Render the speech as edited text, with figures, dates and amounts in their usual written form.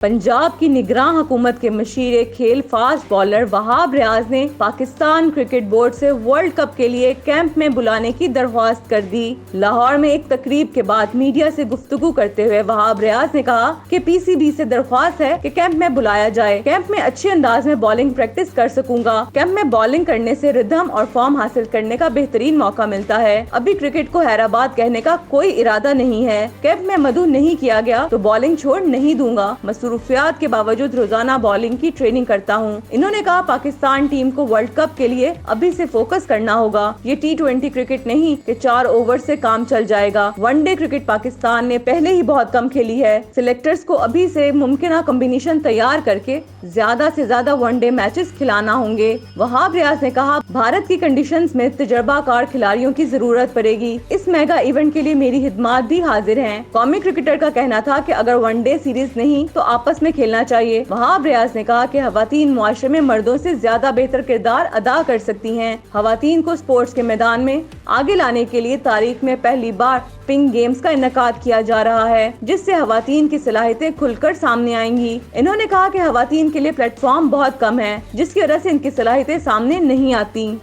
पंजाब की निगरां हुकूमत के मशीर खेल फास्ट बॉलर वहाब रियाज ने पाकिस्तान क्रिकेट बोर्ड से वर्ल्ड कप के लिए कैंप में बुलाने की दरख्वास्त कर दी। लाहौर में एक तकरीब के बाद मीडिया से गुफ्तगू करते हुए वहाब रियाज ने कहा कि पीसीबी से दरख्वास्त है कि कैंप में बुलाया जाए। कैंप में अच्छे अंदाज में बॉलिंग प्रैक्टिस कर सकूंगा। कैंप में बॉलिंग करने से रिदम और फॉर्म हासिल करने का बेहतरीन मौका मिलता है। अभी क्रिकेट को हैदराबाद कहने का कोई इरादा नहीं है। कैंप में मदऊ नहीं किया गया तो बॉलिंग छोड़ नहीं दूंगा। मसरूफियात के बावजूद रोजाना बॉलिंग की ट्रेनिंग करता हूँ। इन्होंने कहा पाकिस्तान टीम को वर्ल्ड कप के लिए अभी से फोकस करना होगा। ये T20 क्रिकेट नहीं कि 4 ओवर से काम चल जाएगा। वनडे क्रिकेट पाकिस्तान ने पहले ही बहुत कम खेली है। सिलेक्टर्स को अभी से मुमकिन कॉम्बिनेशन तैयार करके ज्यादा से ज्यादा वनडे मैचेस खिलाना होंगे। वहाब रियाज ने कहा भारत की कंडीशंस में तजर्बाकार खिलाड़ियों की जरूरत पड़ेगी। इस मेगा इवेंट के लिए मेरी खिदमत भी हाजिर हैं। कौमी क्रिकेटर का कहना था कि अगर वनडे सीरीज नहीं तो आपस में खेलना चाहिए। वहाब रियाज ने कहा कि खवातीन मुआशरे में मर्दों से ज्यादा बेहतर किरदार अदा कर सकती हैं। खवातीन को स्पोर्ट्स के मैदान में आगे लाने के लिए तारीख में पहली बार पिंक गेम्स का इनेकाद किया जा रहा है, जिससे खवातीन की सलाहियतें खुलकर सामने आएंगी। इन्होंने कहा कि खवातीन के लिए प्लेटफॉर्म बहुत कम है, जिसकी वजह से इनकी सलाहियतें सामने नहीं आती।